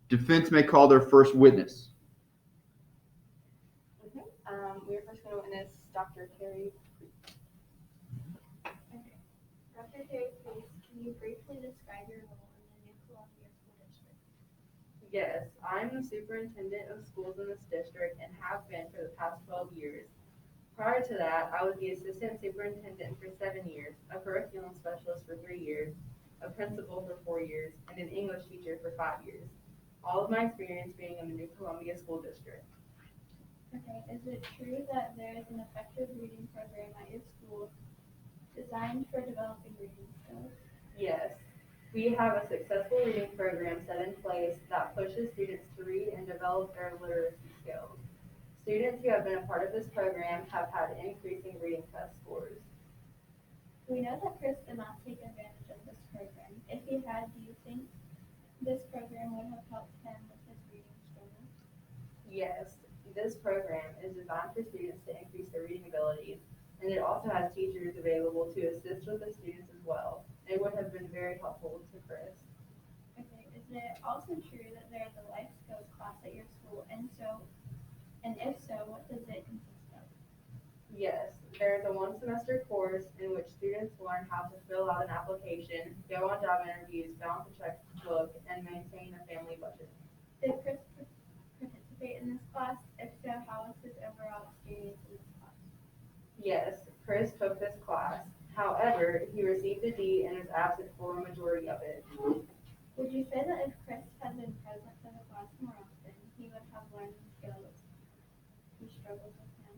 Defense may call their first witness. Okay. We are first going to witness Dr. Terry. Okay. Dr. Terry, please, can you briefly describe your role in the New Columbia School District? Yes, I'm the superintendent of schools in this district and have been for the past 12 years. Prior to that, I was the assistant superintendent for 7 years, a curriculum specialist for 3 years, a principal for 4 years, and an English teacher for 5 years. All of my experience being in the New Columbia School District. Okay, is it true that there is an effective reading program at your school designed for developing reading skills? Yes, we have a successful reading program set in place that pushes students to read and develop their literacy skills. Students who have been a part of this program have had increasing reading test scores. We know that Chris did not take advantage of this program. If he had, do you think this program would have helped him with his reading struggles? Yes, this program is designed for students to increase their reading abilities, and it also has teachers available to assist with the students as well. It would have been very helpful to Chris. Okay, is it also true that there is a life skills class at your school, and if so, what does it consist of? Yes, there is a 1 semester course in which students learn how to fill out an application, go on job interviews, balance a checkbook, and maintain a family budget. Did Chris participate in this class? If so, how was his overall experience in this class? Yes, Chris took this class. However, he received a D and was absent for a majority of it. Would you say that if Chris had been present for the class more often, he would have learned the skills he struggled with now?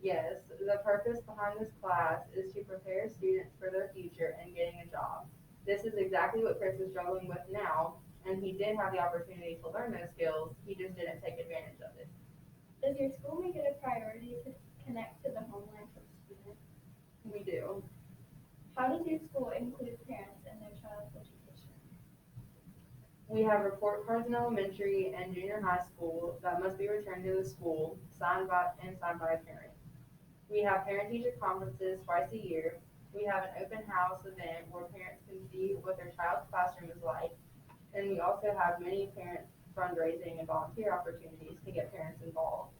Yes, the purpose behind this class is to prepare students for their future and getting a job. This is exactly what Chris is struggling with now, and he did have the opportunity to learn those skills, he just didn't take advantage of it. Does your school make it a priority to connect to the homeland of students? We do. How does your school include parents in their child's education? We have report cards in elementary and junior high school that must be returned to the school, signed by a parent. We have parent-teacher conferences twice a year. We have an open house event where parents can see what their child's classroom is like. And we also have many parent fundraising and volunteer opportunities to get parents involved.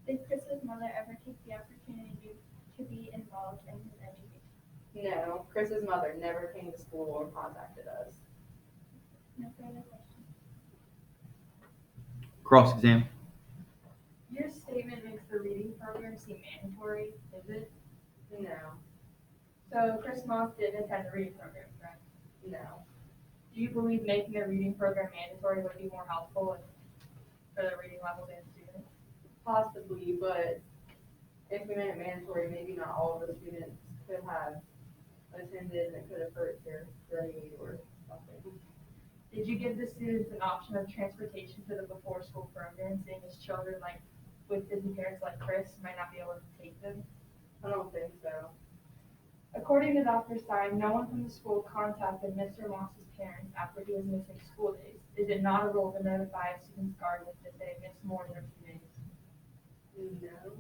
Did Chris's mother ever take the opportunity to be involved in his education? No, Chris's mother never came to school or contacted us. No further questions. Cross-exam. Your statement makes the reading program seem mandatory, is it? No, So Chris Moss didn't attend the reading program, correct? no. Do you believe making the reading program mandatory would be more helpful for the reading levels and students? Possibly, but if we made it mandatory, maybe not all of the students could have attended and it could have hurt their grade or something. Did you give the students an option of transportation to the before school program, seeing as children with busy parents like Chris might not be able to take them? I don't think so. According to Dr. Stein, no one from the school contacted Mr. Moss's parents after he was missing school days. Is it not a rule to notify a student's guardian if they miss more than a few days? No.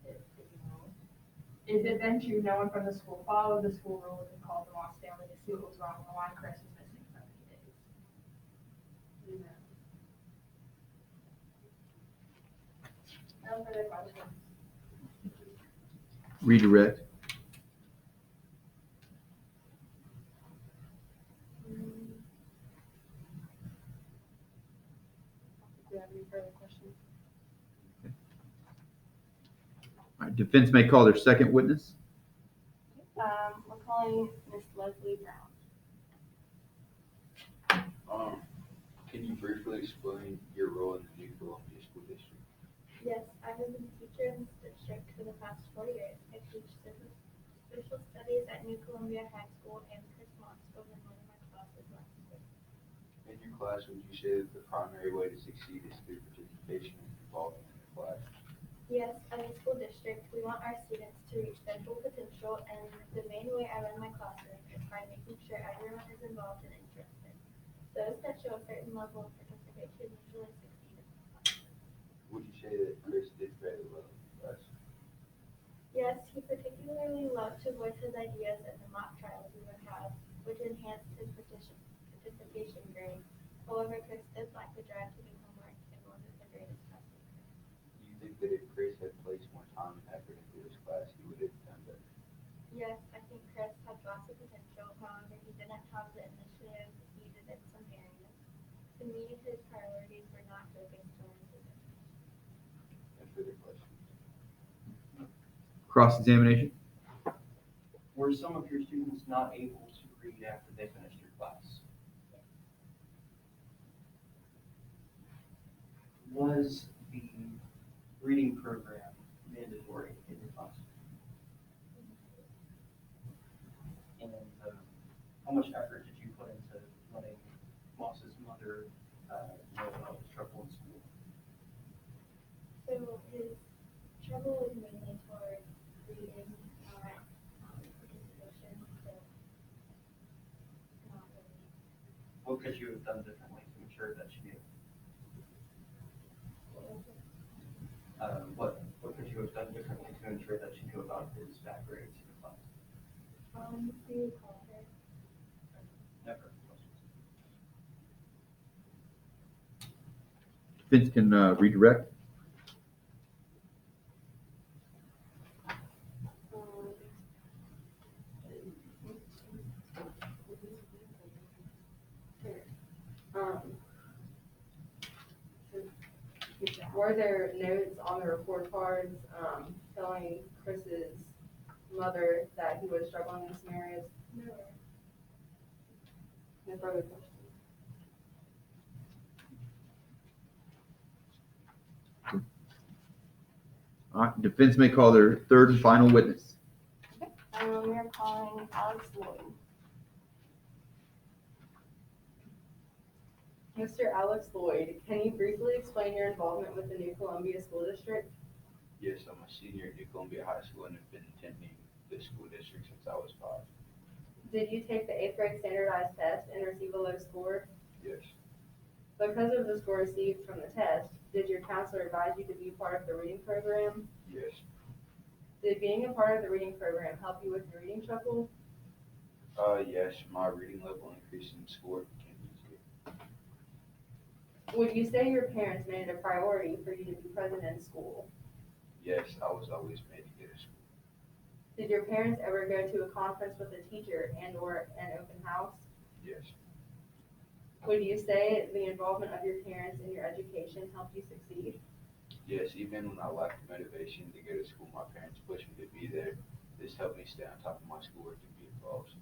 No. Is it then true no one from the school followed the school rules and called the Moss family to see what was wrong and why Chris was missing so many days? No. No further questions. Redirect. Do you have any further questions? All right, defense may call their second witness. We're calling Miss Leslie Brown. Can you briefly explain your role in the New Columbia School District? Yes, I have been a teacher in this district for the past 4 years. I teach social studies at New Columbia High School, and Chris Moss was in one of my classes last week. In your class, would you say that the primary way to succeed is through participation and involvement in the class? Yes, as a school district, we want our students to reach their full potential, and the main way I run my classroom is by making sure everyone is involved and interested. Those that show a certain level of participation usually succeed in the class. Would you say that Chris did fairly well in the class? Yes, he particularly loved to voice his ideas in the mock trials we would have, which enhanced his participation grade. However, Chris did lack the drive to do homework and wasn't the greatest testing. Do you think that if Chris had placed more time and effort into his class, he would have done better? Yes, I think Chris had lots of potential, however, he didn't have the initiative needed in some areas. To me, his priorities were not focused towards his interests. And further questions? Cross-examination. Were some of your students not able to read after they finished your class? Was the reading program mandatory in your class? And how much effort did you put into letting Moss's mother know about his trouble in school? So his trouble was mainly toward reading, not participation, so not really. What could you have done differently to ensure that she knew? What could you have done differently to ensure that she knew about his bad grades in the class? We would call her. Never questions. Defense can redirect. Were there notes on the report cards, telling Chris's mother that he was struggling in some areas? No. No further questions. All right, defense may call their third and final witness. We are calling Alex Lloyd. Mr. Alex Lloyd, can you briefly explain your involvement with the New Columbia School District? Yes, I'm a senior at New Columbia High School and have been attending this school district since I was 5. Did you take the 8th grade standardized test and receive a low score? Yes. Because of the score received from the test, did your counselor advise you to be part of the reading program? Yes. Did being a part of the reading program help you with your reading trouble? Yes, my reading level increased in school became easier. Would you say your parents made it a priority for you to be present in school? Yes, I was always made to get to school. Did your parents ever go to a conference with a teacher and or an open house? Yes. Would you say the involvement of your parents in your education helped you succeed? Yes, even when I lacked motivation to go to school, my parents pushed me to be there. This helped me stay on top of my schoolwork and be involved.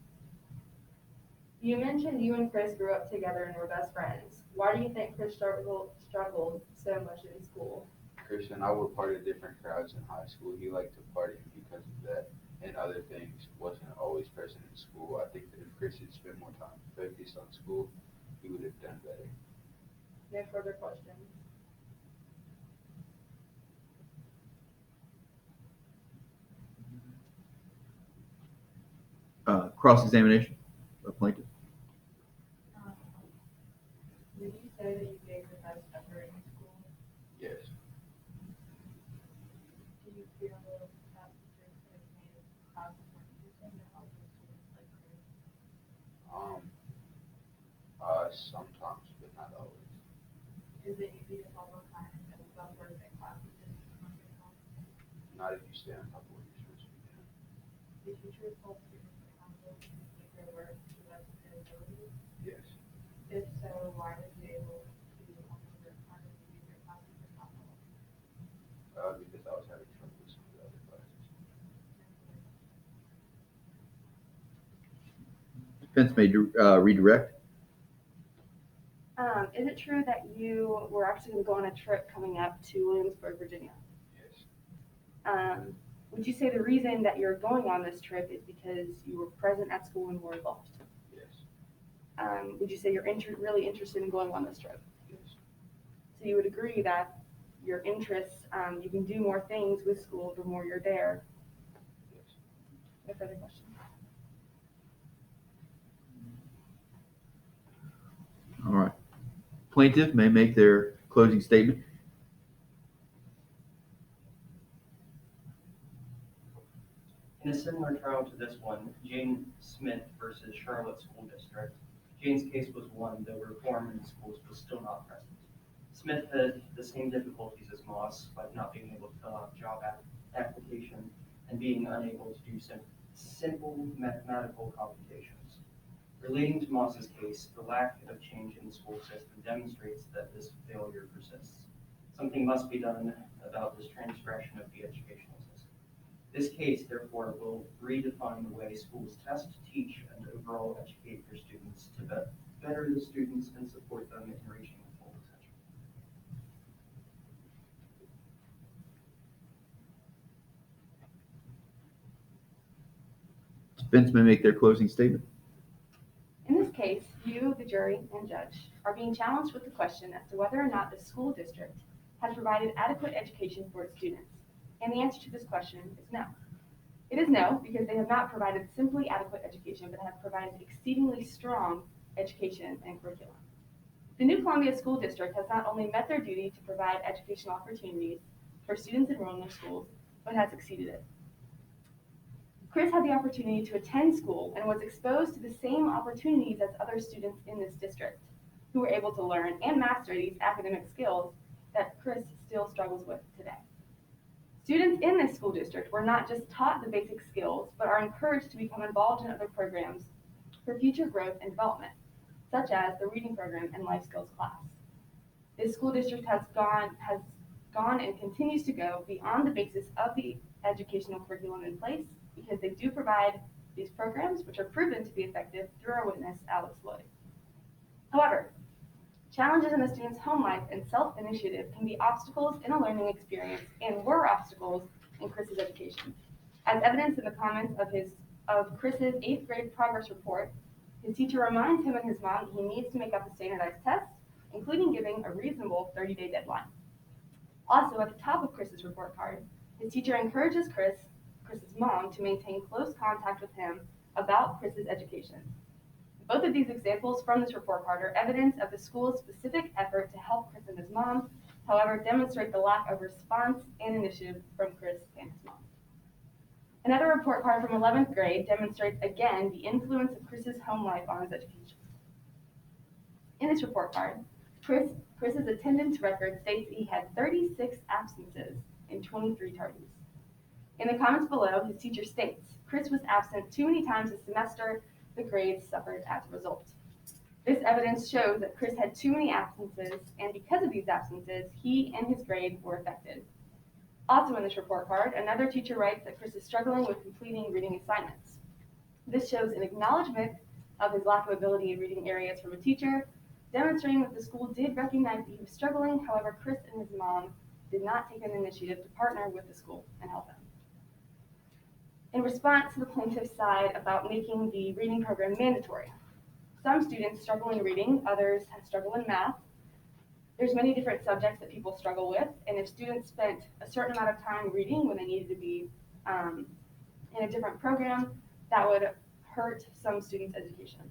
You mentioned you and Chris grew up together and were best friends. Why do you think Chris struggled so much in school? Chris and I were part of different crowds in high school. He liked to party, and because of that and other things, wasn't always present in school. I think that if Chris had spent more time focused on school, he would have done better. No further questions. Cross-examination of plaintiff. Did you say that you gave the best effort in school? Yes. Do you feel that teachers could have made class more interesting to help the students like Chris? Sometimes, but not always. Is it easy to tell what kind of stuff work that classes didn't come from? Not if you stay on top of what you're supposed to be doing. Do teachers hold students accountable to complete their work to the best of their ability? Yes. If so, why were you able to only work harder to do their classes for top level? Because I was having trouble with some of the other classes. Defense may redirect. Is it true that you were actually going to go on a trip coming up to Williamsburg, Virginia? Yes. Would you say the reason that you're going on this trip is because you were present at school and were involved? Yes. Would you say you're really interested in going on this trip? Yes. So you would agree that your interests, you can do more things with school the more you're there? Yes. No further questions. All right. Plaintiff may make their closing statement. In a similar trial to this one, Jane Smith versus Charlotte School District, Jane's case was one, though reform in the schools was still not present. Smith had the same difficulties as Moss, like not being able to fill out job application and being unable to do simple mathematical computations. Relating to Moss's case, the lack of change in the school system demonstrates that this failure persists. Something must be done about this transgression of the educational system. This case, therefore, will redefine the way schools test, teach, and overall educate their students to better the students and support them in reaching their full potential. Defense may make their closing statement. In this case, you, the jury, and judge are being challenged with the question as to whether or not the school district has provided adequate education for its students. And the answer to this question is no. It is no, because they have not provided simply adequate education, but have provided exceedingly strong education and curriculum. The New Columbia School District has not only met their duty to provide educational opportunities for students enrolled in their schools, but has exceeded it. Chris had the opportunity to attend school and was exposed to the same opportunities as other students in this district, who were able to learn and master these academic skills that Chris still struggles with today. Students in this school district were not just taught the basic skills, but are encouraged to become involved in other programs for future growth and development, such as the reading program and life skills class. This school district has gone and continues to go beyond the basis of the educational curriculum in place, because they do provide these programs, which are proven to be effective through our witness, Alex Lloyd. However, challenges in a student's home life and self-initiative can be obstacles in a learning experience and were obstacles in Chris's education. As evidenced in the comments of Chris's 8th grade progress report, his teacher reminds him and his mom he needs to make up a standardized test, including giving a reasonable 30-day deadline. Also, at the top of Chris's report card, his teacher encourages Chris's mom to maintain close contact with him about Chris's education. Both of these examples from this report card are evidence of the school's specific effort to help Chris and his mom, however, demonstrate the lack of response and initiative from Chris and his mom. Another report card from 11th grade demonstrates again the influence of Chris's home life on his education. In this report card, Chris's attendance record states he had 36 absences and 23 tardies. In the comments below, his teacher states, Chris was absent too many times this semester, the grades suffered as a result. This evidence shows that Chris had too many absences, and because of these absences, he and his grade were affected. Also in this report card, another teacher writes that Chris is struggling with completing reading assignments. This shows an acknowledgement of his lack of ability in reading areas from a teacher, demonstrating that the school did recognize that he was struggling. However, Chris and his mom did not take an initiative to partner with the school and help him. In response to the plaintiff's side about making the reading program mandatory, some students struggle in reading, others struggle in math. There's many different subjects that people struggle with, and if students spent a certain amount of time reading when they needed to be in a different program, that would hurt some students' education.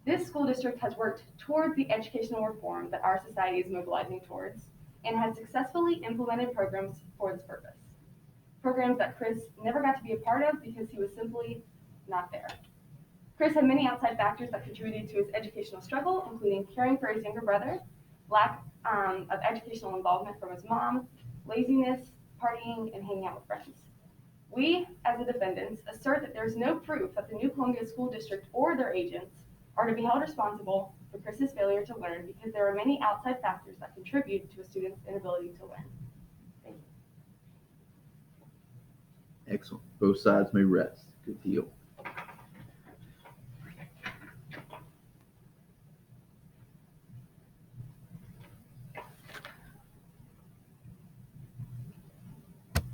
This school district has worked towards the educational reform that our society is mobilizing towards, and has successfully implemented programs for this purpose. Programs that Chris never got to be a part of because he was simply not there. Chris had many outside factors that contributed to his educational struggle, including caring for his younger brother, lack of educational involvement from his mom, laziness, partying, and hanging out with friends. We, as the defendants, assert that there is no proof that the New Columbia School District or their agents are to be held responsible for Chris's failure to learn, because there are many outside factors that contribute to a student's inability to learn. Thank you. Excellent. Both sides may rest. Good deal.